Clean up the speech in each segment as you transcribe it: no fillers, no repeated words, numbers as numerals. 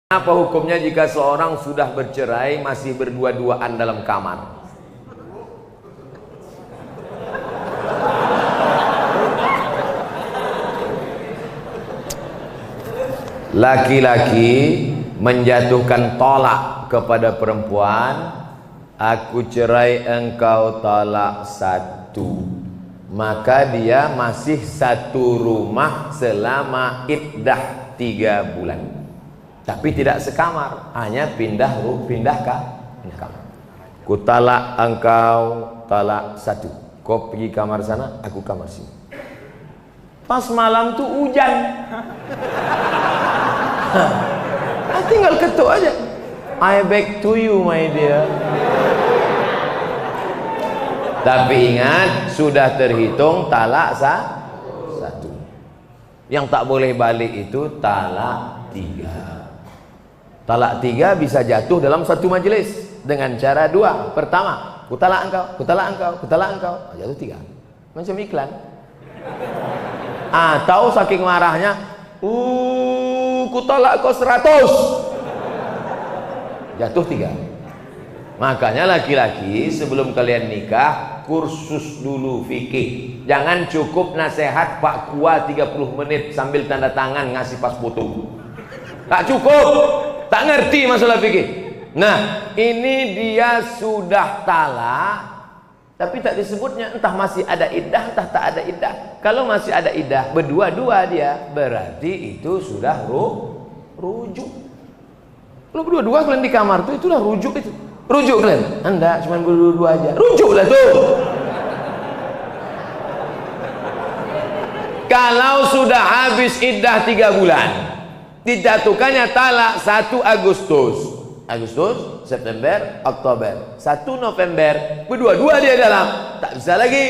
Apa hukumnya jika seorang sudah bercerai masih berdua-duaan dalam kamar? Laki-laki menjatuhkan tolak kepada perempuan, aku cerai engkau talak satu, maka dia masih satu rumah selama iddah 3 bulan. Tapi tidak sekamar, hanya pindah kamar. Ku talak engkau talak satu, kau pergi kamar sana, aku kamar sini. Pas malam tuh hujan, tinggal ketuk aja, I back to you my dear. Tapi ingat, sudah terhitung talak satu. Yang tak boleh balik itu talak 3. Talak 3 bisa jatuh dalam satu majelis dengan cara 2. Pertama, ku talak engkau, ku talak engkau, ku talak engkau, jatuh 3. Macam iklan. Atau saking marahnya, ku talak kau 100, jatuh 3. Makanya laki-laki sebelum kalian nikah, kursus dulu fikih. Jangan cukup nasihat Pak Kua 30 menit sambil tanda tangan ngasih pas foto. Tak cukup, tak ngerti masalah fikih. Nah, ini dia sudah talak, tapi tak disebutnya, entah masih ada iddah, entah tak ada iddah. Kalau masih ada iddah, berdua-dua dia, berarti itu sudah rujuk. Kalau berdua-dua kalian di kamar tuh, itulah rujuk itu. Rujuk kalian? Anda cuma berdua-dua aja. Rujuklah tuh. Kalau sudah habis iddah 3 bulan, dijatuhkannya talak 1 Agustus, September, Oktober, 1 November, berdua-dua dia dalam, tak bisa lagi,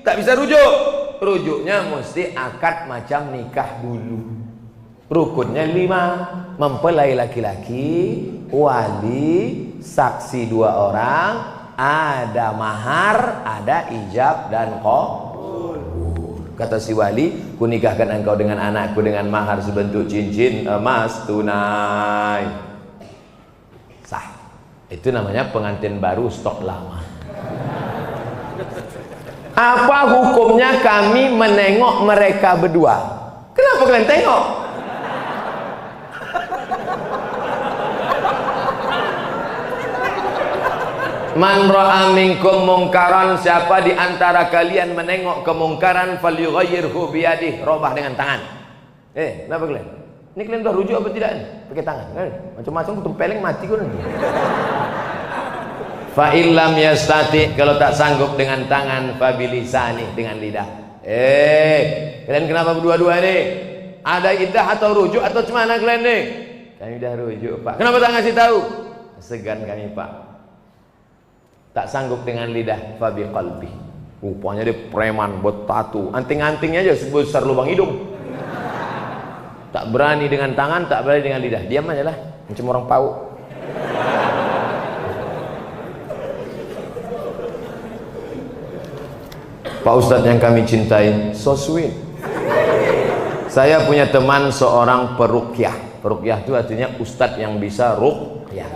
tak bisa rujuk. Rujuknya mesti akad macam nikah dulu. Rukunnya 5, mempelai laki-laki, wali, saksi 2 orang, ada mahar, ada ijab dan qabul. Kata si wali, ku nikahkan engkau dengan anakku dengan mahar sebentuk cincin emas tunai. Sah. Itu namanya pengantin baru stok lama. Apa hukumnya kami menengok mereka berdua? Kenapa kalian tengok? Man ra'a minkum mungkaran, siapa di antara kalian menengok kemungkaran, falyughayyirhu biyadihi, robah dengan tangan. Kenapa kalian? Ini kalian udah rujuk apa tidak nih? Pakai tangan. Macam-macam ku tempeleng mati kau nanti. Fa illam yastati, kalau tak sanggup dengan tangan, fa bilisani, dengan lidah. Kalian kenapa berdua-dua nih? Ada iddah atau rujuk atau cemana kalian nih? Kami udah rujuk, Pak. Kenapa tak ngasih tahu? Segan kami, Pak. Tak sanggup dengan lidah, fabi qalbi. Rupanya dia preman, bertatu, anting-antingnya aja sebesar lubang hidung. Tak berani dengan tangan, tak berani dengan lidah. Diam aja lah, macam orang pau. Pak Ustadz yang kami cintai, so sweet. Saya punya teman seorang peruqyah. Peruqyah itu artinya ustadz yang bisa ruqyah.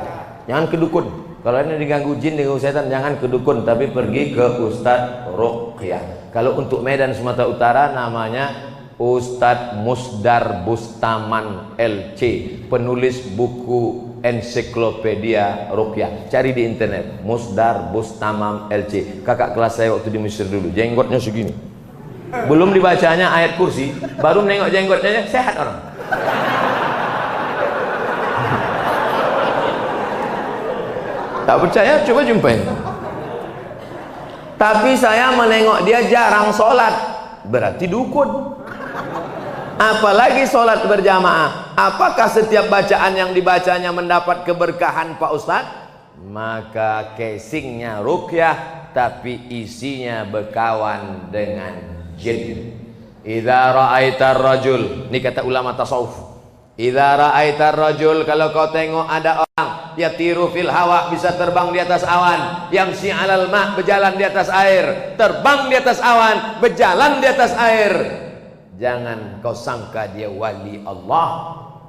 Jangan kedukun. Kalau ini diganggu jin, diganggu setan, jangan ke dukun, tapi pergi ke Ustadz Ruqyah. Kalau untuk Medan Sumatera Utara namanya Ustadz Musdar Bustaman LC, penulis buku ensiklopedia Ruqyah. Cari di internet, Musdar Bustamam LC. Kakak kelas saya waktu di Mesir dulu, jenggotnya segini. Belum dibacanya ayat kursi, baru nengok jenggotnya, sehat orang. Tak percaya, coba jumpain. Tapi saya menengok dia jarang sholat, berarti dukun. Apalagi sholat berjamaah. Apakah setiap bacaan yang dibacanya mendapat keberkahan Pak Ustadz? Maka casingnya ruqyah, tapi isinya berkawan dengan jin. Idza ra'aitar rajul, ini kata ulama tasawuf. Idza ra'aitar rajul, kalau kau tengok ada orang yatiru fil hawa, bisa terbang di atas awan, yamsi 'alal ma', berjalan di atas air, terbang di atas awan, berjalan di atas air, jangan kau sangka dia wali Allah,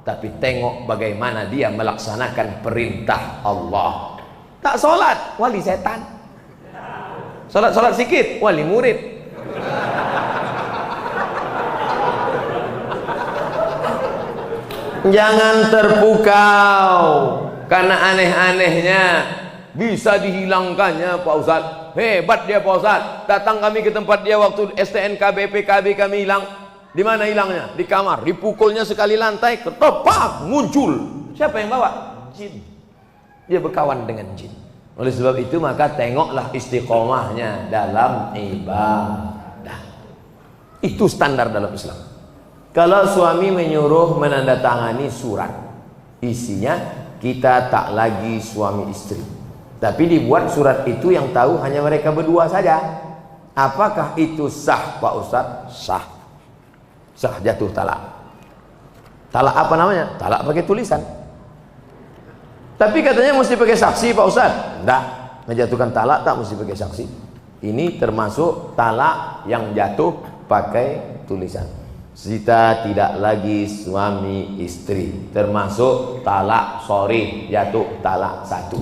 tapi tengok bagaimana dia melaksanakan perintah Allah. Tak sholat, wali setan. Sholat sikit, wali murid. Jangan terpukau karena aneh-anehnya. Bisa dihilangkannya Pak Ustadz. Hebat dia Pak Ustadz. Datang kami ke tempat dia waktu STNK BPKB kami hilang. Di mana hilangnya? Di kamar. Dipukulnya sekali lantai, ketepak muncul. Siapa yang bawa? Jin. Dia berkawan dengan jin. Oleh sebab itu maka tengoklah istiqomahnya dalam ibadah. Itu standar dalam Islam. Kalau suami menyuruh menandatangani surat, isinya kita tak lagi suami istri, tapi dibuat surat itu yang tahu hanya mereka berdua saja. Apakah itu sah Pak Ustadz? Sah. Sah, jatuh talak. Talak apa namanya? Talak pakai tulisan. Tapi katanya mesti pakai saksi Pak Ustadz. Enggak, menjatuhkan talak tak mesti pakai saksi. Ini termasuk talak yang jatuh pakai tulisan. Kita tidak lagi suami istri, termasuk talak sorry, jatuh talak satu.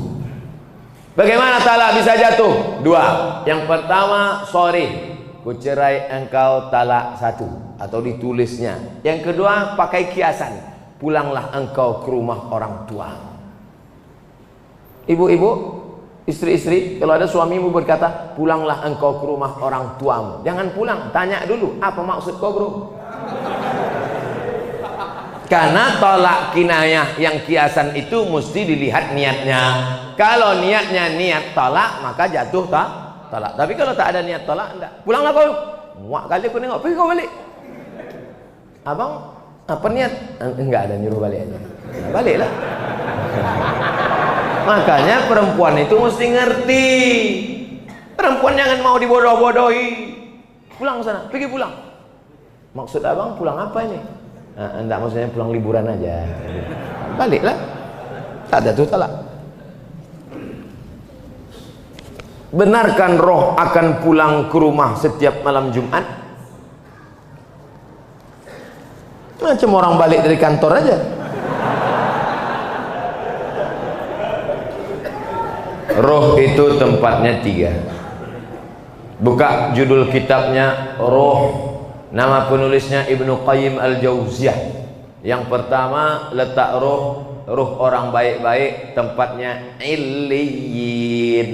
Bagaimana talak bisa jatuh? Dua. Yang pertama, sorry, kucerai engkau talak satu, atau ditulisnya. Yang kedua, pakai kiasan, pulanglah engkau ke rumah orang tua. Ibu-ibu, istri-istri, kalau ada suamimu berkata pulanglah engkau ke rumah orang tuamu, jangan pulang, tanya dulu apa maksud kau bro. Karena tolak kinayah yang kiasan itu mesti dilihat niatnya. Kalau niatnya niat tolak, maka jatuh tolak. Tapi kalau tak ada niat tolak, enggak. Pulanglah kau. Muak kali aku nengok, pergi kau balik. Abang, apa niat? Enggak ada, nyuruh balik aja. Baliklah. Makanya perempuan itu mesti ngerti. Perempuan jangan mau dibodoh-bodohi. Pulang sana, pergi pulang. Maksud abang pulang apa ini? Enggak, maksudnya pulang liburan aja. Baliklah. Tak ada tuh talak. Benarkan roh akan pulang ke rumah setiap malam Jumat? Macam orang balik dari kantor aja. Roh itu tempatnya tiga. Buka judul kitabnya Roh. Nama penulisnya Ibnu Qayyim Al-Jauziyah. Yang pertama, letak roh orang baik-baik tempatnya Illiyin.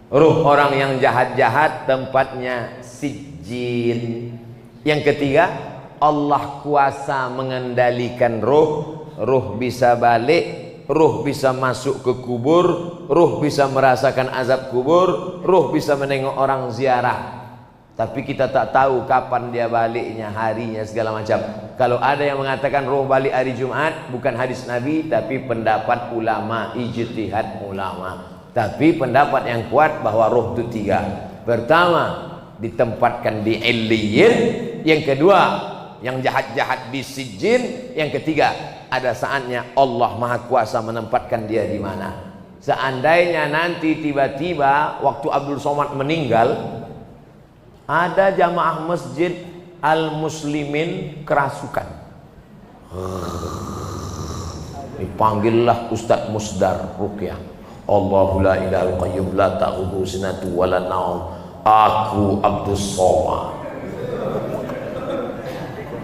Ruh orang yang jahat-jahat tempatnya Sijjin. Yang ketiga, Allah kuasa mengendalikan ruh. Ruh bisa balik, ruh bisa masuk ke kubur, ruh bisa merasakan azab kubur, ruh bisa menengok orang ziarah. Tapi kita tak tahu kapan dia baliknya, harinya, segala macam. Kalau ada yang mengatakan roh balik hari Jumat, bukan hadis Nabi, tapi pendapat ulama, ijtihad ulama. Tapi pendapat yang kuat bahwa roh itu tiga. Pertama, ditempatkan di Illiyin. Yang kedua, yang jahat-jahat di Sijjin. Yang ketiga, ada saatnya Allah Maha Kuasa menempatkan dia di mana. Seandainya nanti tiba-tiba waktu Abdul Somad meninggal, ada jamaah masjid Al-Muslimin kerasukan, dipanggillah Ustadz Musdar Ruqyah. Allahu la ilaha qayyum la ta'khudhuhu sinatun wa la naum. Aku Abdus Somad.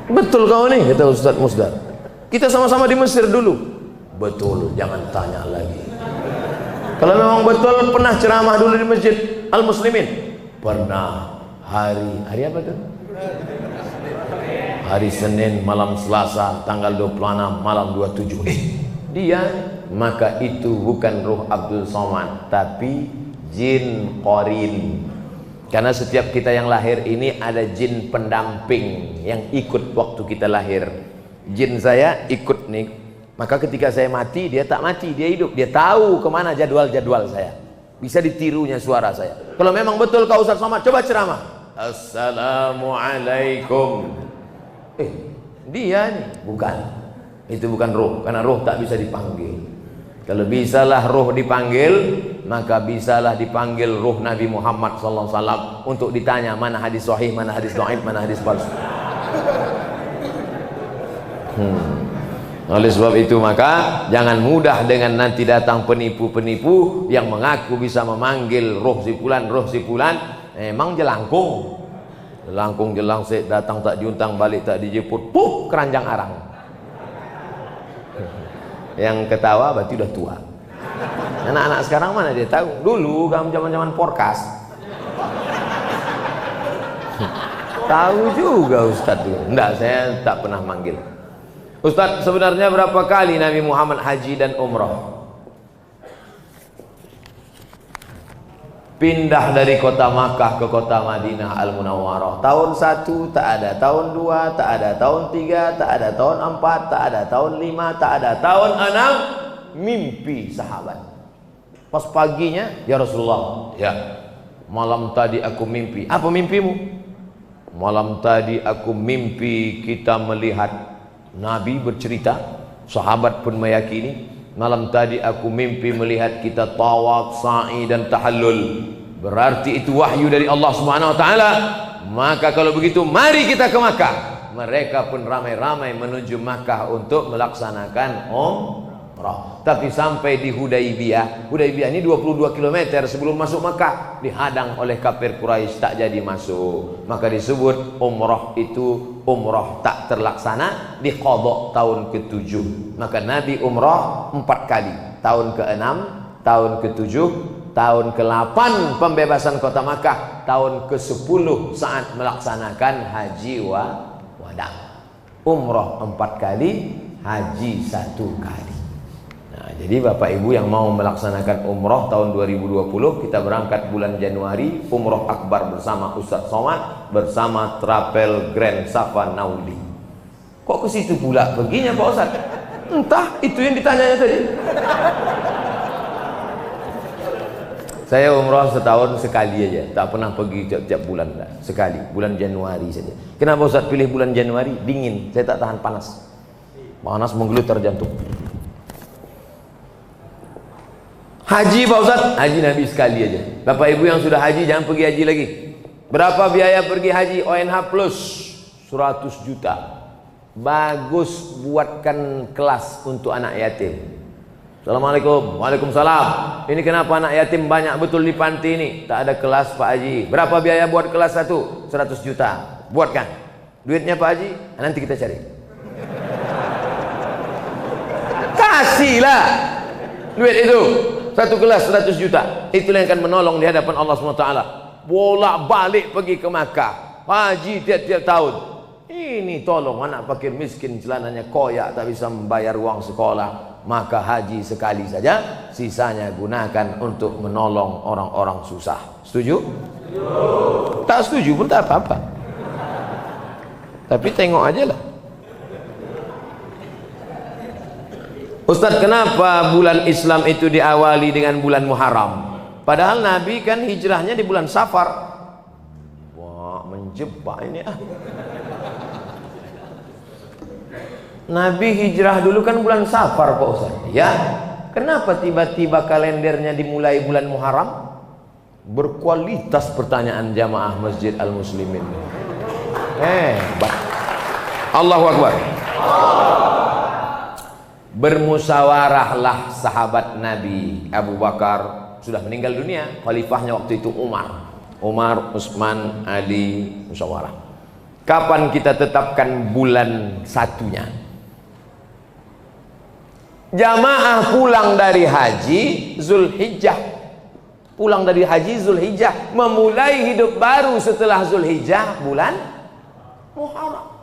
Betul kau nih, kata Ustadz Musdar. Kita sama-sama di Mesir dulu. Betul, jangan tanya lagi. Kalau memang betul, pernah ceramah dulu di Masjid Al-Muslimin? Pernah. Hari apa tuh? Hari Senin malam Selasa tanggal 26 malam 27. Dia, maka itu bukan ruh Abdul Somad, tapi jin qarin. Karena setiap kita yang lahir ini ada jin pendamping yang ikut waktu kita lahir. Jin saya ikut nih, maka ketika saya mati dia tak mati, dia hidup. Dia tahu kemana jadwal-jadwal saya. Bisa ditirunya suara saya. Kalau memang betul kau Ustaz Somad, coba ceramah. Assalamualaikum. Dia nih, bukan. Itu bukan roh, karena roh tak bisa dipanggil. Kalau bisalah roh dipanggil, maka bisalah dipanggil roh Nabi Muhammad SAW untuk ditanya mana hadis sahih, mana hadis dhaif, mana hadis palsu. Oleh sebab itu maka jangan mudah dengan nanti datang penipu-penipu yang mengaku bisa memanggil roh si fulan, emang jelangkung. Jelangkung jelangsik datang tak diuntang, balik tak dijemput, puh keranjang arang. Yang ketawa berarti udah tua. Anak-anak sekarang mana dia tahu? Dulu kamu zaman-zaman porkas. Tahu juga Ustaz dulu. Enggak, saya tak pernah manggil. Ustaz, sebenarnya berapa kali Nabi Muhammad haji dan umrah? Pindah dari kota Makkah ke kota Madinah Al-Munawwarah. Tahun 1 tak ada, tahun 2 tak ada, tahun 3 tak ada, tahun 4 tak ada, tahun 5 tak ada, tahun 6 mimpi sahabat. Pas paginya, ya Rasulullah, ya malam tadi aku mimpi. Apa mimpimu? Malam tadi aku mimpi kita melihat Nabi bercerita, sahabat pun meyakini. Malam tadi aku mimpi melihat kita tawaf, sa'i dan tahallul. Berarti itu wahyu dari Allah Subhanahu wa taala. Maka kalau begitu mari kita ke Makkah. Mereka pun ramai-ramai menuju Makkah untuk melaksanakan umrah. Tapi sampai di Hudaybiyah, Hudaybiyah ini 22 km sebelum masuk Makkah, dihadang oleh kafir Quraisy, tak jadi masuk. Maka disebut umrah itu umrah tak terlaksana, diqadha tahun ke-7. Maka Nabi umrah 4 kali, tahun ke-6, tahun ke-7, tahun ke-8 pembebasan kota Makkah, tahun ke-10 saat melaksanakan haji wada. Umrah 4 kali, haji 1 kali. Nah, jadi Bapak Ibu yang mau melaksanakan umrah tahun 2020, kita berangkat bulan Januari, umrah akbar bersama Ustaz Somad, bersama Travel Grand Safa Nauli. Kok ke situ pula perginya Pak Ustaz? Entah, itu yang ditanyanya tadi. Saya umrah setahun sekali aja, tak pernah pergi tiap-tiap bulan, sekali, bulan Januari saja. Kenapa Ustaz pilih bulan Januari? Dingin, saya tak tahan panas. Panas menggelutar jantung. Haji Pak Ustaz, haji Nabi sekali aja. Bapak Ibu yang sudah haji jangan pergi haji lagi. Berapa biaya pergi haji? ONH plus 100 juta. Bagus buatkan kelas untuk anak yatim. Assalamualaikum. Waalaikumsalam. Ini kenapa anak yatim banyak betul di panti ini? Tak ada kelas Pak Haji. Berapa biaya buat kelas 1? 100 juta. Buatkan. Duitnya Pak Haji, nanti kita cari. Kasihlah duit itu. Satu kelas 100 juta. Itulah yang akan menolong di hadapan Allah SWT. Bolak balik pergi ke Makkah, haji tiap-tiap tahun. Ini tolong anak fakir miskin, celananya koyak, tak bisa membayar uang sekolah. Maka haji sekali saja, sisanya gunakan untuk menolong orang-orang susah. Setuju? Setuju. Tak setuju pun tak apa-apa. Tapi tengok aja lah. Ustaz, kenapa bulan Islam itu diawali dengan bulan Muharram? Padahal Nabi kan hijrahnya di bulan Safar. Wah, menjebak ini ah. Nabi hijrah dulu kan bulan Safar Pak Ustaz. Ya. Kenapa tiba-tiba kalendernya dimulai bulan Muharram? Berkualitas pertanyaan jamaah Masjid Al-Muslimin. Hebat. Allahu Akbar. Bermusyawarahlah sahabat Nabi. Abu Bakar sudah meninggal dunia, khalifahnya waktu itu Umar, Utsman, Ali, musyawarah. Kapan kita tetapkan bulan satunya? Jamaah pulang dari haji Zulhijjah. Pulang dari haji Zulhijjah, memulai hidup baru setelah Zulhijjah bulan Muharram.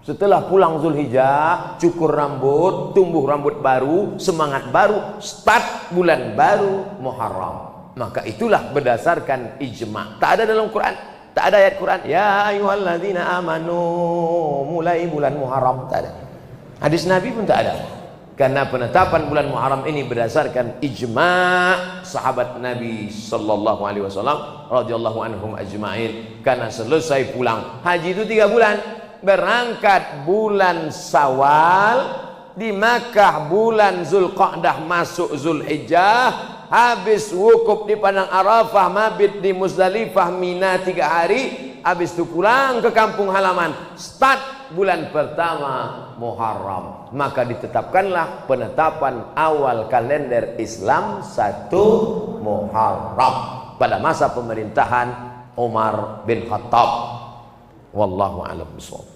Setelah pulang Zulhijjah, cukur rambut, tumbuh rambut baru, semangat baru, start bulan baru Muharram. Maka itulah berdasarkan ijma'. Tak ada dalam Quran, tak ada ayat Quran, ya ayyuhalladzina amanu, mulai bulan Muharram, tak ada. Hadis Nabi pun tak ada. Karena penetapan bulan Muharram ini berdasarkan ijma' sahabat Nabi sallallahu alaihi wasallam radhiyallahu anhum ajma'in. Karena selesai pulang haji itu 3 bulan. Berangkat bulan Syawal, di Makkah bulan Zulqa'dah masuk Zulhijjah, habis wukuf di Padang Arafah, mabit di Muzdalifah, Mina 3 hari, habis itu pulang ke kampung halaman, start bulan pertama Muharram, maka ditetapkanlah penetapan awal kalender Islam 1 Muharram pada masa pemerintahan Umar bin Khattab. Wallahu a'lam bishawab.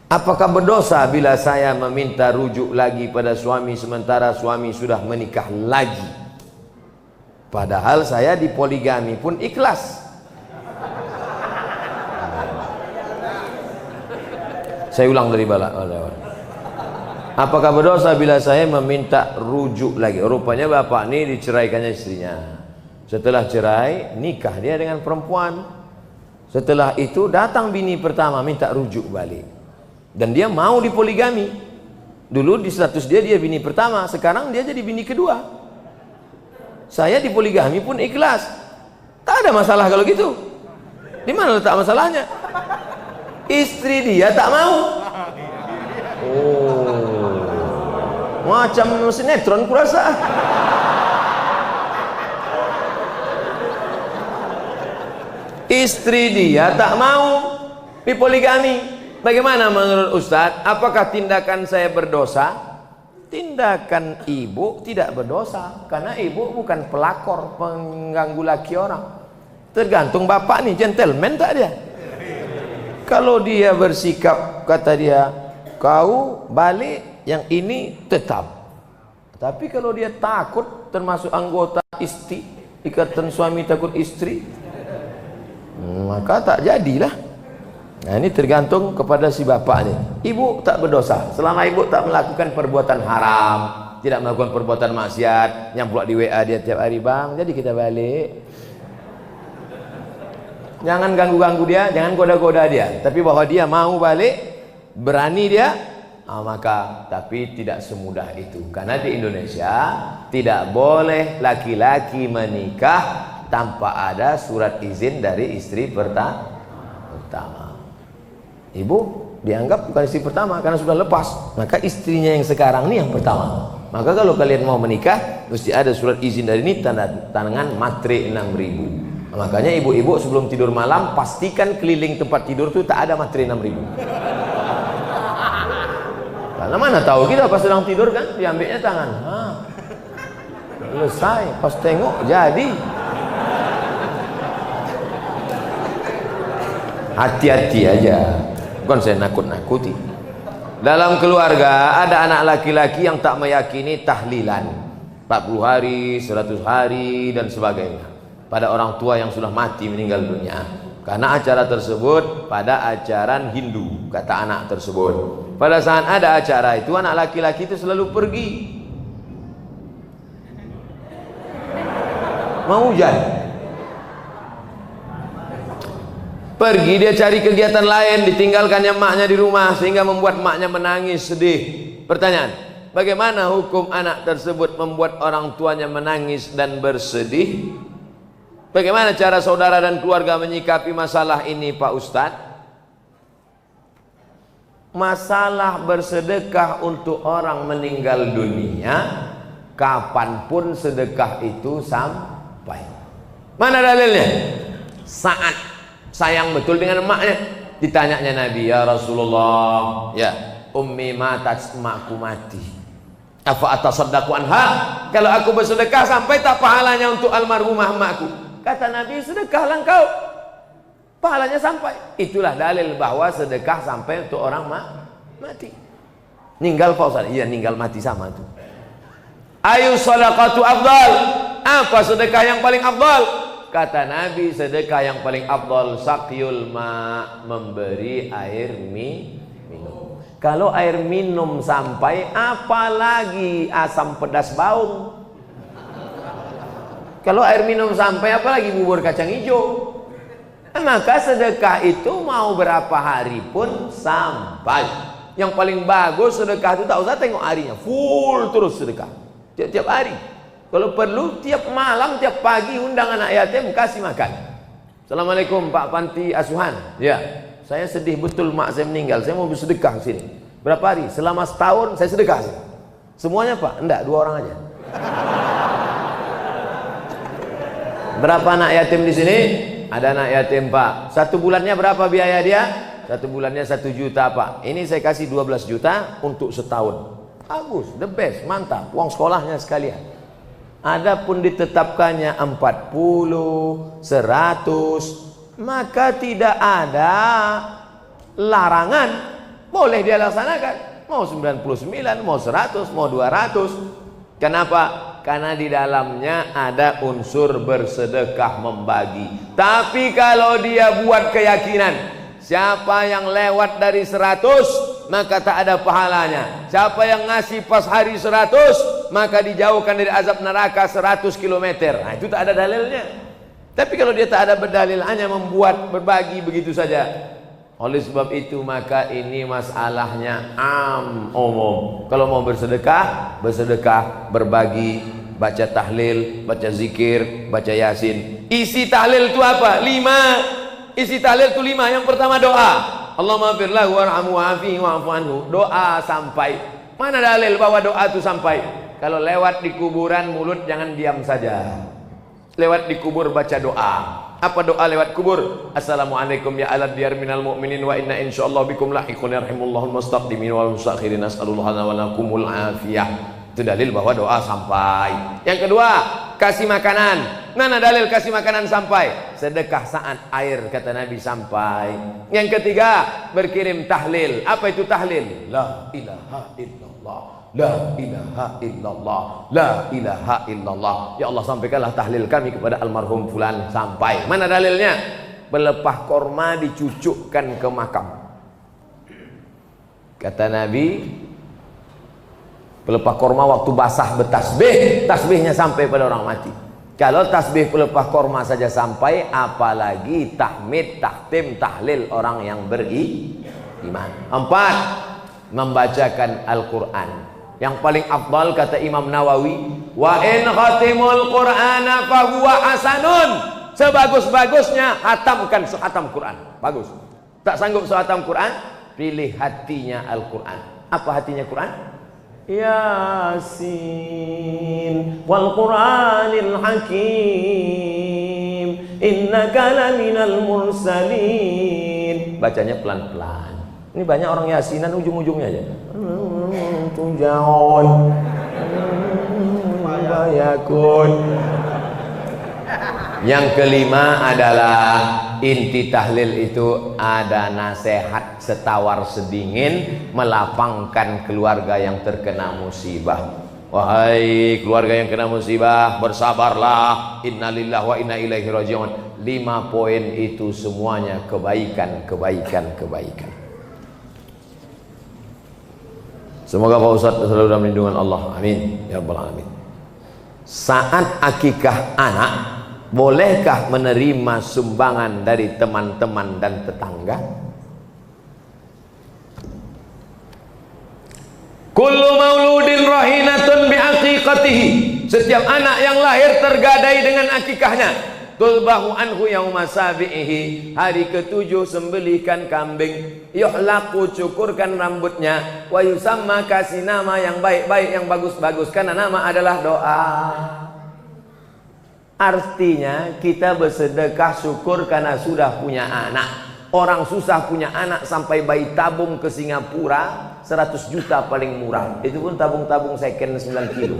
Apakah berdosa bila saya meminta rujuk lagi pada suami sementara suami sudah menikah lagi? Padahal saya dipoligami pun ikhlas. Saya ulang dari bala. Apakah berdosa bila saya meminta rujuk lagi? Rupanya bapak ini diceraikannya istrinya. Setelah cerai, nikah dia dengan perempuan. Setelah itu datang bini pertama minta rujuk balik. Dan dia mau dipoligami. Dulu di status dia bini pertama, sekarang dia jadi bini kedua. Saya dipoligami pun ikhlas. Tak ada masalah kalau gitu. Di mana letak masalahnya? Istri dia tak mau. Oh, macam sinetron kurasa. Istri dia tak mau dipoligami. Bagaimana menurut Ustadz? Apakah tindakan saya berdosa? Tindakan ibu tidak berdosa, karena ibu bukan pelakor pengganggu laki orang. Tergantung bapak nih, gentleman tak dia? Kalau dia bersikap, kata dia, kau balik, yang ini tetap. Tapi kalau dia takut, termasuk anggota istri, ikatan suami takut istri, maka tak jadilah. Nah, ini tergantung kepada si bapak ni. Ibu tak berdosa selama ibu tak melakukan perbuatan haram, tidak melakukan perbuatan maksiat. Yang pula di WA dia tiap hari, bang, jadi kita balik. Jangan ganggu-ganggu dia, jangan goda-goda dia. Tapi bahwa dia mau balik, berani dia, maka tapi tidak semudah itu. Karena di Indonesia tidak boleh laki-laki menikah tanpa ada surat izin dari istri pertama. Ibu dianggap bukan istri pertama karena sudah lepas, maka istrinya yang sekarang ini yang pertama. Maka kalau kalian mau menikah, mesti ada surat izin dari ini, tanda tangan matre 6.000. Makanya ibu-ibu sebelum tidur malam pastikan keliling tempat tidur itu tak ada matre 6.000. Karena mana tahu kita pas sedang tidur kan, diambilnya tangan. Selesai, pas tengok jadi. Hati-hati aja, bukan saya nakut-nakuti. Dalam keluarga ada anak laki-laki yang tak meyakini tahlilan 40 hari, 100 hari dan sebagainya pada orang tua yang sudah mati meninggal dunia, karena acara tersebut pada ajaran Hindu, kata anak tersebut. Pada saat ada acara itu, anak laki-laki itu selalu pergi. Mau hujan, pergi dia cari kegiatan lain, ditinggalkannya maknya di rumah sehingga membuat maknya menangis sedih. Pertanyaan, bagaimana hukum anak tersebut membuat orang tuanya menangis dan bersedih? Bagaimana cara saudara dan keluarga menyikapi masalah ini, Pak Ustadz? Masalah bersedekah untuk orang meninggal dunia, kapanpun sedekah itu sampai. Mana dalilnya? Saat sayang betul dengan emaknya, ditanyanya Nabi, ya Rasulullah, ya ummi matat, emakku mati, apa atasaddaqu anha, kalau aku bersedekah sampai tak pahalanya untuk almarhumah emakku? Kata Nabi, sedekahlah engkau, pahalanya sampai. Itulah dalil bahwa sedekah sampai untuk orang mati. Ninggal Pak Ustaz? Iya, ninggal mati sama itu. Ayu sadaqatu afdal, apa sedekah yang paling afdal? Kata Nabi, sedekah yang paling afdal saqyul ma, memberi air minum. Kalau air minum sampai, apalagi asam pedas baung. Kalau air minum sampai, apalagi bubur kacang hijau. Maka sedekah itu mau berapa hari pun sampai. Yang paling bagus sedekah itu tak usah tengok harinya, full terus sedekah tiap-tiap hari. Kalau perlu tiap malam, tiap pagi undang anak yatim, kasih makan. Assalamualaikum Pak Panti Asuhan. Ya, saya sedih betul mak saya meninggal, saya mau bersedekah sini. Berapa hari? Selama setahun saya sedekah sini. Semuanya Pak? Enggak, 2 orang aja. Berapa anak yatim di sini? Ada anak yatim, Pak. 1 bulannya berapa biaya dia? 1 bulannya 1 juta, Pak. Ini saya kasih 12 juta untuk setahun. Bagus, the best, mantap. Uang sekolahnya sekalian. Adapun ditetapkannya 40, 100, maka tidak ada larangan. Boleh dia laksanakan. Mau 99, mau 100, mau 200. Kenapa? Karena di dalamnya ada unsur bersedekah membagi. Tapi kalau dia buat keyakinan, siapa yang lewat dari 100 maka tak ada pahalanya. Siapa yang ngasih pas hari 100 maka dijauhkan dari azab neraka 100 km. Nah, itu tak ada dalilnya. Tapi kalau dia tak ada berdalil, hanya membuat berbagi begitu saja. Oleh sebab itu maka ini masalahnya umum. Kalau mau bersedekah, bersedekah, berbagi, baca tahlil, baca zikir, baca yasin. Isi tahlil itu apa? 5. Isi tahlil itu 5. Yang pertama doa. Allahumma firlahu warhamhu wa'afihi wa'fu anhu. Doa sampai. Mana dalil bahwa doa itu sampai? Kalau lewat di kuburan, mulut jangan diam saja. Lewat di kubur baca doa. Apa doa lewat kubur? Assalamualaikum ya alad diyar minal mu'minin wa inna insyaallah bikum lahiqun yarhimullahul mustaqdimin wal mustakhirin as'alullah wa lakumul afiyah. Itu dalil bahwa doa sampai. Yang kedua, kasih makanan. Mana dalil kasih makanan sampai? Sedekah saat air, kata Nabi, sampai. Yang ketiga, berkirim tahlil. Apa itu tahlil? La ilaha illallah, la ilaha illallah, la ilaha illallah. Ya Allah, sampaikanlah tahlil kami kepada almarhum fulan, sampai. Mana dalilnya? Pelepah korma dicucukkan ke makam. Kata Nabi, pelepah korma waktu basah bertasbih, tasbihnya sampai pada orang mati. Kalau tasbih pelepah korma saja sampai, apalagi tahmid, tahtim, tahlil orang yang beriman. 4, membacakan Al-Quran. Yang paling afdal kata Imam Nawawi, wa in khatimul qur'ana fahuwa hasanun. Sebagus-bagusnya hatamkan sehatam Quran. Bagus. Tak sanggup sehatam Quran, pilih hatinya Al-Quran. Apa hatinya Quran? Yasin wal Qur'anil Hakim innaka laminal mursalin. Bacanya pelan-pelan. Ini banyak orang yasinan ujung-ujungnya aja. Tujaon bayakun. Yang kelima adalah inti tahlil itu ada nasihat setawar sedingin melapangkan keluarga yang terkena musibah. Wahai keluarga yang kena musibah, bersabarlah. Innalillahi wa inna ilaihi rajiun. 5 poin itu semuanya kebaikan, kebaikan, kebaikan. Semoga Pak Ustadz selalu dalam lindungan Allah. Amin ya rabbal alamin. Saat akikah anak, bolehkah menerima sumbangan dari teman-teman dan tetangga? Kullu mauludin rahinatun biaqiqatihi. Setiap anak yang lahir tergadai dengan akikahnya. Tulbahu anhu yauma sabihi. Hari ke-7 sembelihkan kambing. Yuhlaku, cukurkan rambutnya. Wa yusamma, kasih nama yang baik-baik, yang bagus-bagus, karena nama adalah doa. Artinya kita bersedekah syukur karena sudah punya anak. Orang susah punya anak sampai bayi tabung ke Singapura 100 juta paling murah. Itu pun tabung-tabung second 9 kilo.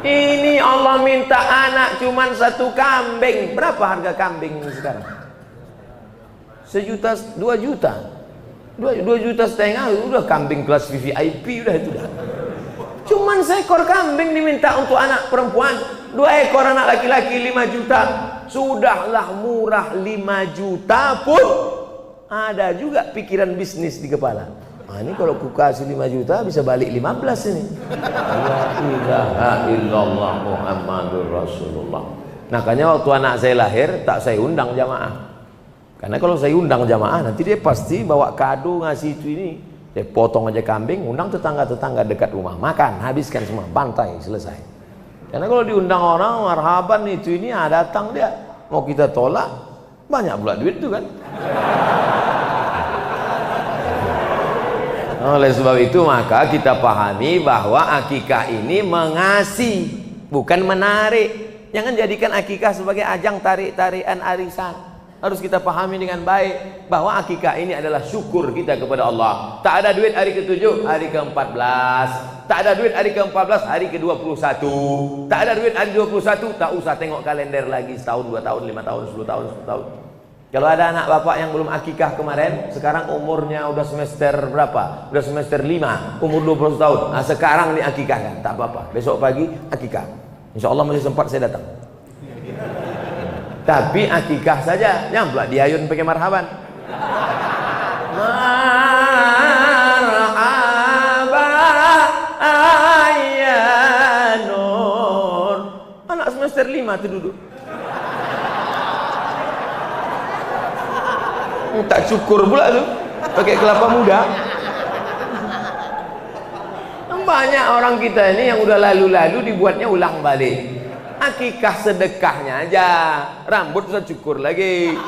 Ini Allah minta anak cuman 1 kambing. Berapa harga kambing sekarang? 1 juta, 2 juta. 2 juta setengah udah kambing kelas VVIP udah itu dah. Cuman seekor kambing diminta untuk anak perempuan. 2 ekor anak laki-laki 5 juta. Sudahlah murah 5 juta pun ada juga pikiran bisnis di kepala. Nah, ini kalau ku kasih 5 juta bisa balik 15 ini. La ilaha illallah Muhammadur Rasulullah. Makanya waktu anak saya lahir tak saya undang jamaah. Karena kalau saya undang jamaah nanti dia pasti bawa kado ngasih itu ini. Dia potong aja kambing, undang tetangga-tetangga dekat rumah, makan, habiskan semua, bantai, selesai. Karena kalau diundang orang marhaban itu ini datang dia, mau kita tolak banyak pula duit itu kan. Oleh sebab itu maka kita pahami bahwa akikah ini mengasih, bukan menarik. Jangan jadikan akikah sebagai ajang tarik-tarikan arisan. Harus kita pahami dengan baik bahwa akikah ini adalah syukur kita kepada Allah. Tak ada duit hari ke-7, hari ke-14. Tak ada duit hari ke-14, hari ke-21. Tak ada duit hari 21, tak usah tengok kalender lagi setahun, 2 tahun, 5 tahun, 10 tahun, 10 tahun. Kalau ada anak bapak yang belum akikah kemarin, sekarang umurnya udah semester berapa? Udah semester 5, umur 20 tahun. Nah, sekarang ini akikahkan, tak apa-apa. Besok pagi akikah. Insya Allah masih sempat saya datang. Tapi akikah saja, jangan pula diayun pakai marhaban. Marhaba ayyanur. Anak semester 5 tu duduk. Tak syukur pula tu pakai kelapa muda. Banyak orang kita ini yang udah lalu-lalu dibuatnya ulang balik. Akikah sedekahnya aja, rambut sudah cukur lagi.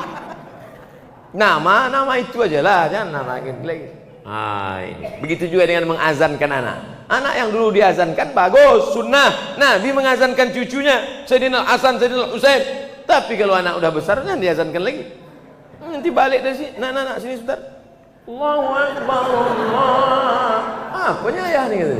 Nama itu aja lah, jangan nama lagi. Ini. Begitu juga dengan mengazankan anak. Anak yang dulu diazankan bagus, sunnah. Nabi mengazankan cucunya, Sayyidina Hasan, Sayyidina Husain. Tapi kalau anak udah besar, jangan diazankan lagi. Nanti balik dari sini, nak sini sebentar. Allahu Akbar, Allah. Apanya ayah ni gitu.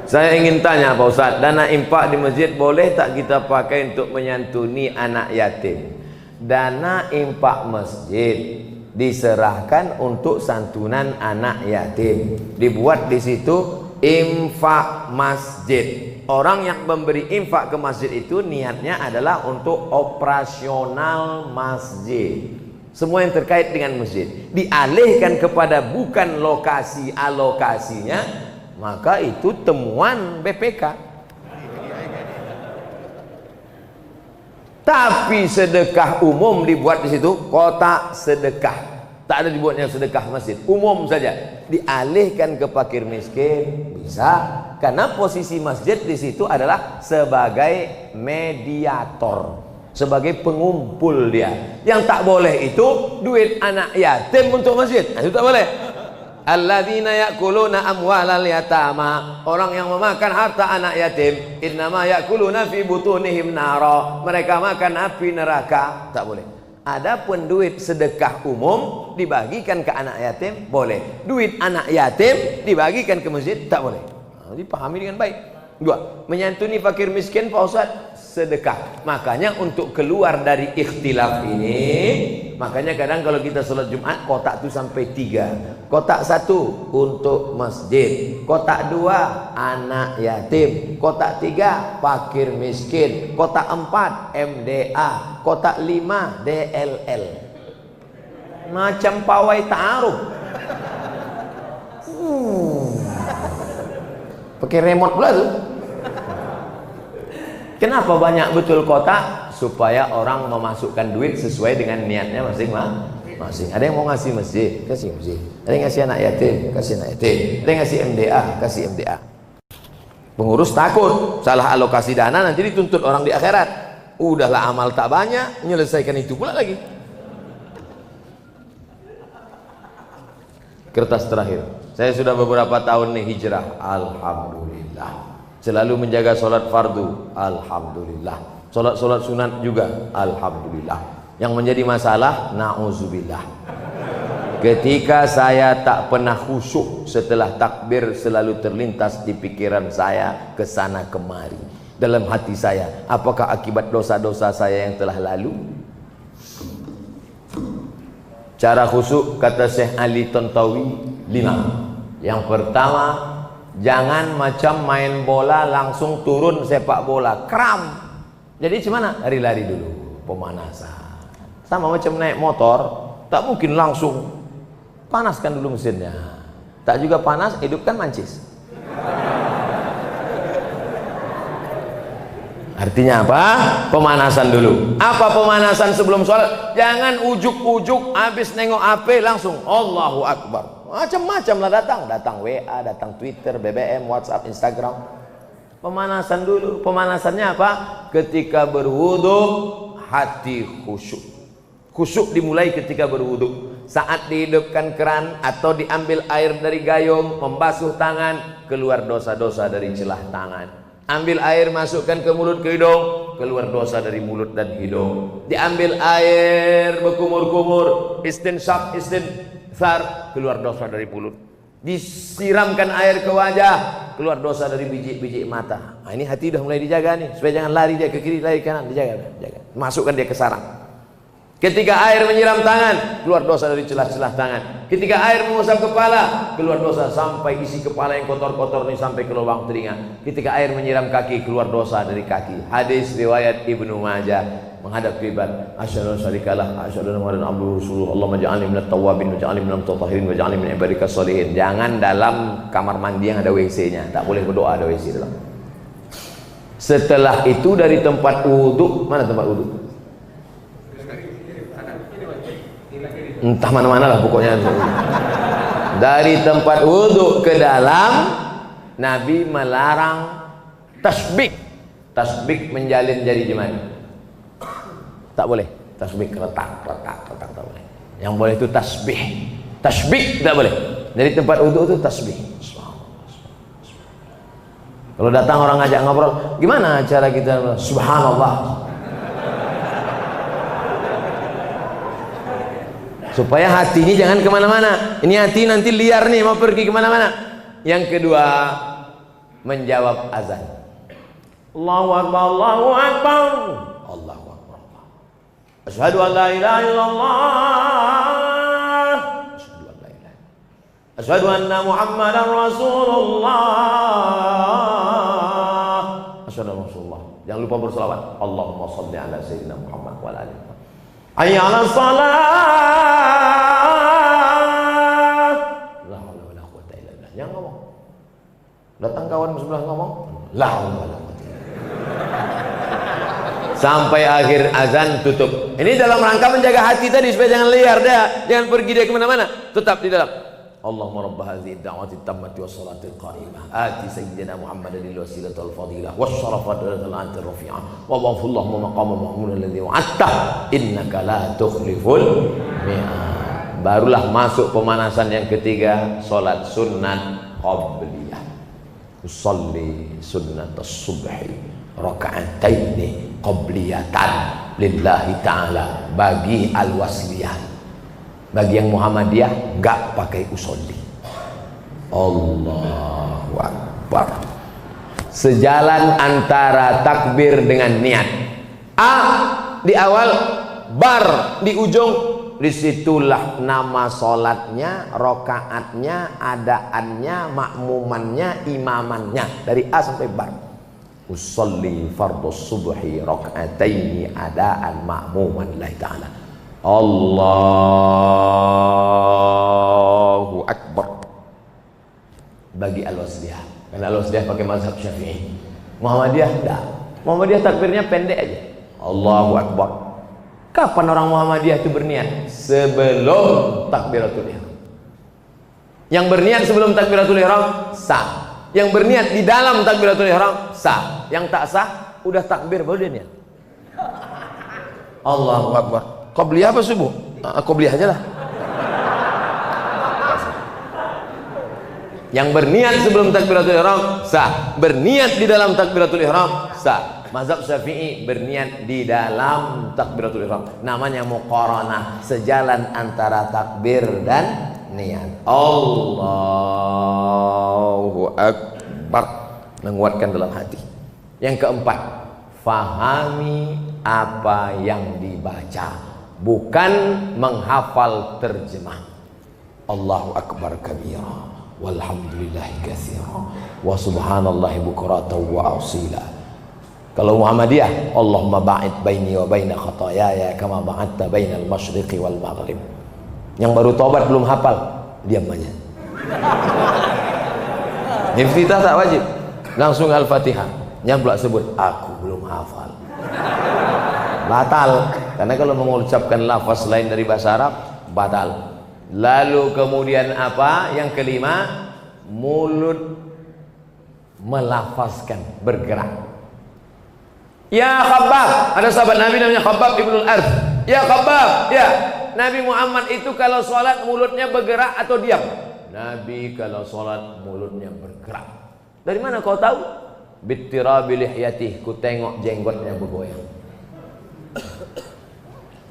Saya ingin tanya Pak Ustaz, dana infak di masjid boleh tak kita pakai untuk menyantuni anak yatim? Dana infak masjid diserahkan untuk santunan anak yatim. Dibuat di situ infak masjid. Orang yang memberi infak ke masjid itu niatnya adalah untuk operasional masjid. Semua yang terkait dengan masjid dialihkan kepada bukan lokasi alokasinya, maka itu temuan BPK. Tapi sedekah umum dibuat di situ, kotak sedekah. Tak ada dibuatnya sedekah masjid, umum saja. Dialihkan ke fakir miskin bisa, karena posisi masjid di situ adalah sebagai mediator, sebagai pengumpul dia. Yang tak boleh itu duit anak yatim untuk masjid. Nah, itu tak boleh. Alladzina ya'kuluna amwalal yatama, orang yang memakan harta anak yatim, innama ya'kuluna fi butunihim nara, mereka makan api neraka. Tak boleh. Adapun duit sedekah umum dibagikan ke anak yatim boleh. Duit anak yatim dibagikan ke masjid tak boleh. Dipahami dengan baik. 2. Menyantuni fakir miskin Pak Ustaz, sedekah. Makanya untuk keluar dari ikhtilaf ini, makanya kadang kalau kita sholat Jumat, kotak itu sampai 3. Kotak 1 untuk masjid, kotak 2 anak yatim, kotak 3 fakir miskin, kotak 4 MDA, kotak 5 DLL. Macam pawai ta'aruf. Pakai remote pula tuh. Kenapa banyak betul kotak? Supaya orang memasukkan duit sesuai dengan niatnya masing-masing. Ada yang mau ngasih masjid, kasih masjid. Ada yang ngasih anak yatim, kasih anak yatim. Ada yang ngasih MDA, kasih MDA. Pengurus takut salah alokasi dana, nanti dituntut orang di akhirat. Udahlah amal tak banyak, menyelesaikan itu pula lagi. Kertas terakhir. Saya sudah beberapa tahun nih hijrah, alhamdulillah. Selalu menjaga sholat fardu, alhamdulillah. Sholat sunat juga, alhamdulillah. Yang menjadi masalah, na'udzubillah. Ketika saya tak pernah khusyuk setelah takbir, selalu terlintas di pikiran saya kesana kemari. Dalam hati saya, apakah akibat dosa-dosa saya yang telah lalu? Cara khusyuk kata Syekh Ali Tontowi 5. Yang pertama, jangan macam main bola langsung turun sepak bola, kram. Jadi gimana? Lari-lari dulu, pemanasan. Sama macam naik motor, tak mungkin langsung. Panaskan dulu mesinnya. Tak juga panas, hidupkan mancis. Artinya apa? Pemanasan dulu. Apa pemanasan sebelum sholat? Jangan ujuk-ujuk habis nengok HP langsung Allahu Akbar. Macam-macam lah datang WA, datang Twitter, BBM, WhatsApp, Instagram. Pemanasan dulu. Pemanasannya apa? Ketika berwudu hati khusyuk. Khusyuk dimulai ketika berwudu. Saat dihidupkan keran atau diambil air dari gayung, membasuh tangan, keluar dosa-dosa dari celah tangan. Ambil air, masukkan ke mulut, ke hidung, keluar dosa dari mulut dan hidung. Diambil air, berkumur-kumur, istinsyaq, istinthar, keluar dosa dari mulut. Disiramkan air ke wajah, keluar dosa dari biji-biji mata. Nah, ini hati udah mulai dijaga nih, supaya jangan lari dia ke kiri, lari ke kanan, dijaga, jaga. Masukkan dia ke sarang. Ketika air menyiram tangan, keluar dosa dari celah-celah tangan. Ketika air mengusap kepala, keluar dosa sampai isi kepala yang kotor-kotor ini sampai ke lubang telinga. Ketika air menyiram kaki, keluar dosa dari kaki. Hadis riwayat Ibnu Majah, menghadap kiblat. Asyhadu an la ilaha illallah, asyhadu anna muhammadan abduhu rasuluhu. Allahumma ij'alni minat tawwabin waj'alni minal mutatahhirin waj'alni min ibadikas sholihin. Jangan dalam kamar mandi yang ada WC-nya, tak boleh berdoa ada WC dalam. Setelah itu dari tempat wudu, mana tempat wudu? Entah mana-mana lah pokoknya. Dari tempat wudhu ke dalam, Nabi melarang tasbih. Tasbih menjalin jari jemari, tak boleh. Tasbih retak tak boleh. Yang boleh itu tasbih. Tasbih tak boleh. Dari tempat wudhu itu tasbih. Kalau datang orang ngajak ngobrol, gimana cara kita? Subhanallah. Supaya hati ini jangan kemana-mana. Ini hati nanti liar nih, mau pergi kemana-mana. Yang kedua, menjawab azan. Allahu Akbar, Allahu Akbar, Allahu Akbar. Asyhadu an la ilaha illallah. Asyhadu an la ilaha. Asyhadu anna Muhammadar Rasulullah. Asyhadu anna Rasulullah. Jangan lupa berselawat. Allahumma shalli ala sayyidina Muhammad wa ala alihi. Hayya 'alas shalah. La haula wala quwwata illa billah. Jangan ngomong. Datang kawan sebelah ngomong, la haula wala quwwata illa billah. Sampai akhir azan tutup. Ini dalam rangka menjaga hati tadi supaya jangan liar dah, jangan pergi dia kemana mana. Tetap di dalam. Allahumma rabb hadhihi ad-da'wati at-tammati was-salati al-qa'imah ati sayyidina Muhammadan al-wasilata wal-fadilah was-syarafata al-rafi'ah wa wafallahu maqama mahmud alladhi wa'atta innaka la tukhliful mi'ad. Barulah masuk pemanasan yang ketiga, salat sunat qabliyah. Usolli sunnat as-subhi raka'ataini qabliyatan lillahi ta'ala. Bagi al-wasliyah, bagi yang Muhammadiyah enggak pakai usolli. Allahu Akbar. Sejalan antara takbir dengan niat. A di awal, bar di ujung. Disitulah nama solatnya, rokaatnya, adaannya, makmumannya, imamannya. Dari A sampai bar. Usolli fardus subhi raka'ataini adaan makmuman lillahi ta'ala. Allahu Akbar. Bagi al-wasliyah, karena al-wasliyah pakai mazhab Syafi'i. Muhammadiyah enggak. Muhammadiyah takbirnya pendek aja. Allahu Akbar. Kapan orang Muhammadiyah itu berniat? Sebelum takbiratul ihram. Yang berniat sebelum takbiratul ihram sah. Yang berniat di dalam takbiratul ihram sah. Yang tak sah udah takbir baru dia niat. Allahu Akbar. Qabliyah apa subuh? Qabliyah aja lah. Yang berniat sebelum takbiratul ihram sah. Berniat di dalam takbiratul ihram sah. Mazhab Syafi'i berniat di dalam takbiratul ihram. Namanya muqaranah, sejalan antara takbir dan niat. Allahu Akbar. Menguatkan dalam hati. Yang keempat, fahami apa yang dibaca, bukan menghafal terjemah. Allahu Akbar kabira walhamdulillahi katsira wa subhanallahi bukratan wa asila. Kalau Muhammadiyah, Allahumma ba'id baini wa baina khataayaya kama ba'adta bainal masyriqi wal maghrib. Yang baru tobat belum hafal, diam aja. Iftitah tak wajib, langsung Al-Fatihah. Yang pula sebut aku belum hafal, batal. Karena kalau mengucapkan lafaz lain dari bahasa Arab, batal. Lalu kemudian apa? Yang kelima, mulut melafazkan, bergerak. Ya Khabbab, ada sahabat Nabi namanya Khabbab ibnul Arth. Ya Khabbab, ya. Nabi Muhammad itu kalau sholat mulutnya bergerak atau diam? Nabi kalau sholat mulutnya bergerak. Dari mana kau tahu? Bittirabi lihyatih, ku tengok jenggotnya bergoyang.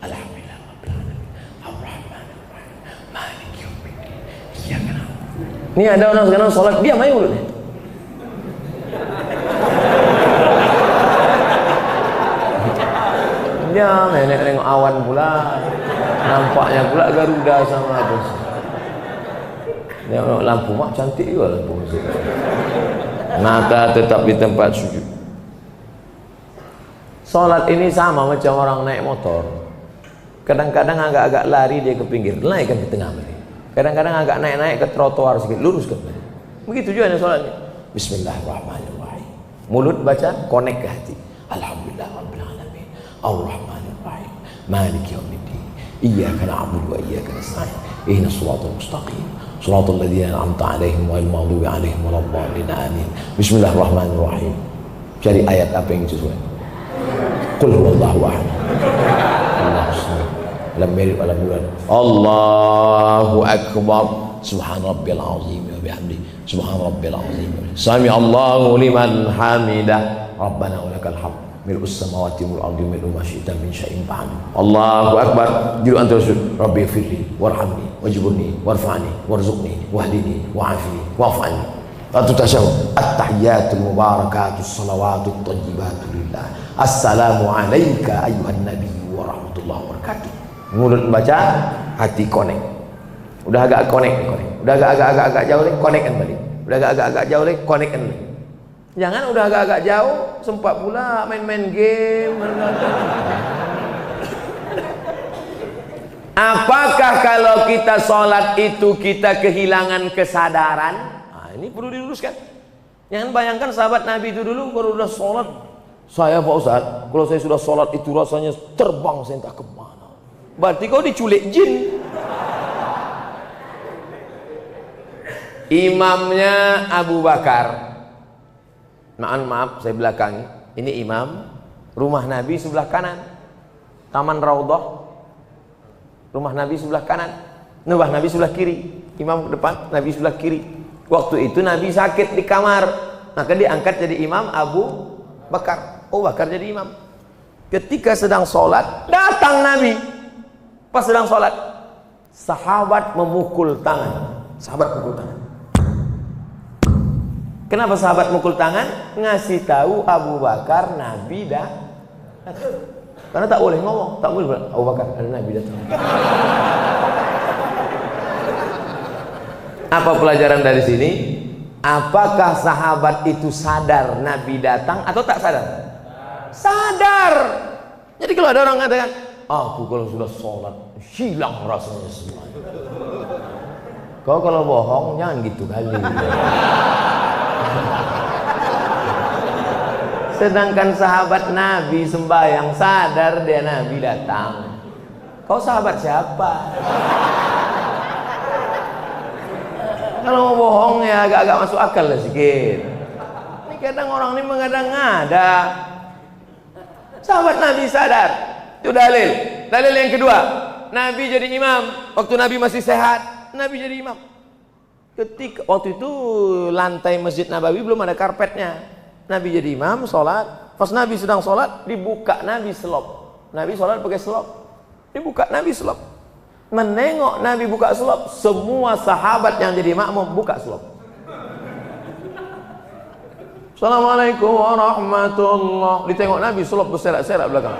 Alhamdulillah rabbil alamin. Ar-Rahmanir Rahim. Maliki yaumiddin. Iyyaka na'budu. Ini ada orang sekarang sholat diam aja mulutnya. Diam, nengok awan pula. Nampaknya pula Garuda sama apa. Tengok lampu mak cantik juga lampu. Mata tetap di tempat sujud. Salat ini sama macam orang naik motor. Kadang-kadang agak-agak lari dia ke pinggir, naikkan ke tengah balik. Kadang-kadang agak naik-naik ke trotoar sedikit, luruskan balik. Begitu juga salatnya. Bismillahirrahmanirrahim. Mulut baca, connect ke hati. Alhamdulillah rabbil alamin. Ar-Rahmanir Rahim. Maliki yaumiddin. Iyyaka na'budu wa iyyaka nasta'in. Ihdinas shiratal mustaqim. Shiratal ladzina an'amta 'alaihim ghairil maghdubi 'alaihim waladdallin. Amin. Bismillahirrahmanirrahim. Cari ayat apa yang sesuai. Qul huwallahu ahad. Allahu samad. Lam yalid wa lam yulad. Allahu akbar. Subhan rabbil azim wa bihamdihi. Subhan rabbil azim. Sami Allahu liman hamidah. Rabbana wa lakal hamd. Mil'us samawati wal ardi mil'u ma syi'ta min syai'in ba'd. Allahu akbar. Juru antara sujud. Rabbi firli warhamni wajburni warfa'ni warzuqni wahdini wa'afini wa'af'ani. Satu tasyahud. At-tahiyyatul mubarakatus salawatut thayyibatu lillah. Assalamu alayka ayyuhan nabiyyu wa rahmatullahi wa barakatuh. Mulut baca, hati connect. Udah agak connect. Udah agak jauh lagi, connect kan balik. Udah agak jauh lagi, connect kan balik. Jangan udah agak jauh, sempat pula main-main game. Apakah kalau kita sholat itu kita kehilangan kesadaran? Nah, ini perlu diluruskan. Jangan bayangkan sahabat Nabi itu dulu kalau udah sholat, saya Pak Ustaz, kalau saya sudah sholat itu rasanya terbang saya entah kemana. Berarti kau diculik jin. Imamnya Abu Bakar. Maaf saya belakangi. Ini imam. Rumah Nabi sebelah kanan. Taman Raudhah. Rumah Nabi sebelah kanan. Rumah Nabi sebelah kiri. Imam ke depan, Nabi sebelah kiri. Waktu itu Nabi sakit di kamar. Maka diangkat jadi imam Abu Bakar. Abu Bakar jadi imam. Ketika sedang sholat, datang Nabi. Pas sedang sholat, sahabat memukul tangan. Sahabat memukul tangan. Kenapa sahabat mukul tangan? Ngasih tahu Abu Bakar Nabi dah. Karena tak boleh ngomong, tak boleh bilang Abu Bakar ada Nabi datang. Apa pelajaran dari sini? Apakah sahabat itu sadar Nabi datang atau tak sadar? Sadar. Jadi kalau ada orang mengatakan, aku kalau sudah sholat hilang rasanya semua. Kau kalau bohong jangan gitu kali. Sedangkan sahabat Nabi sembahyang sadar dia Nabi datang. Kau sahabat siapa? Kalau mau bohong ya agak-agak masuk akal lah sedikit. Ini kadang orang ini mengada-ngada. Sahabat Nabi sadar. Itu dalil. Dalil yang kedua, Nabi jadi imam. Waktu Nabi masih sehat, Nabi jadi imam. Ketika waktu itu lantai Masjid Nabawi belum ada karpetnya. Nabi jadi imam, sholat. Pas Nabi sedang sholat, dibuka Nabi selop. Nabi sholat pakai selop. Dibuka Nabi selop. Menengok Nabi buka selop, semua sahabat yang jadi makmum buka selop. Assalamualaikum warahmatullahi. Ditengok Nabi selop berserak-serak belakang.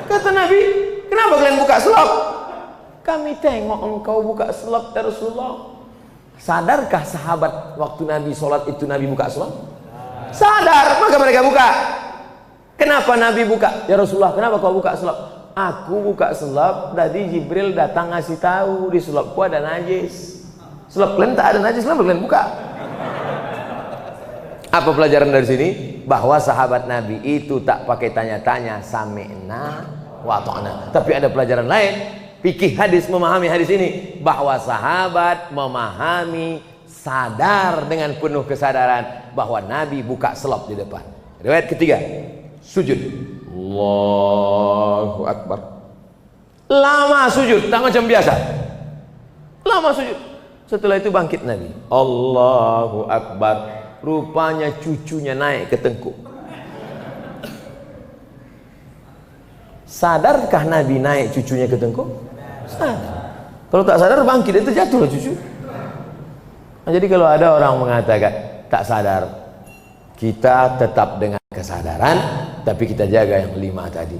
Kata Nabi, kenapa kalian buka selop? Kami tengok engkau buka selop ya Rasulullah. Sadarkah sahabat waktu Nabi sholat itu Nabi buka selop? Sadar, maka mereka buka. Kenapa Nabi buka? Ya Rasulullah, kenapa kau buka selop? Aku buka selop, tadi Jibril datang ngasih tahu di selopku ada najis. Selop kalian tak ada najis, kenapa kalian buka? Apa pelajaran dari sini? Bahwa sahabat Nabi itu tak pakai tanya-tanya, sami'na wa ta'na. Tapi ada pelajaran lain. Fikih hadis memahami hadis ini, bahwa sahabat memahami sadar dengan penuh kesadaran bahwa Nabi buka selop di depan. Riwayat ketiga, sujud. Allahu Akbar. Lama sujud, tak macam biasa. Lama sujud. Setelah itu bangkit Nabi. Allahu Akbar. Rupanya cucunya naik ke tengkuk. Sadarkah Nabi naik cucunya ke tengkuk? Sadar. Kalau tak sadar bangkit, itu jatuhlah cucu. Nah, jadi kalau ada orang mengatakan tak sadar, kita tetap dengan kesadaran, tapi kita jaga yang 5 tadi.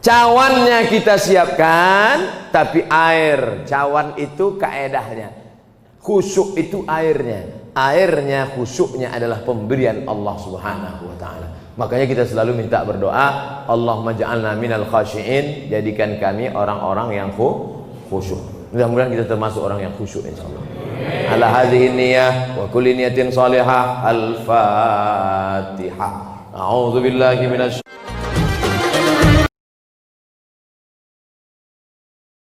Cawannya kita siapkan, tapi air, cawan itu kaedahnya. Khusyuk itu airnya. Airnya, khusyuknya adalah pemberian Allah Subhanahu wa taala. Makanya kita selalu minta berdoa, Allahumma ja'alna minal khashi'in, jadikan kami orang-orang yang khusyuk. Mudah-mudahan kita termasuk orang yang khusyuk insyaallah. Ala hadhihi niyyah wa kulli niyatin salihah. Al-Fatihah. A'udzu billahi minasy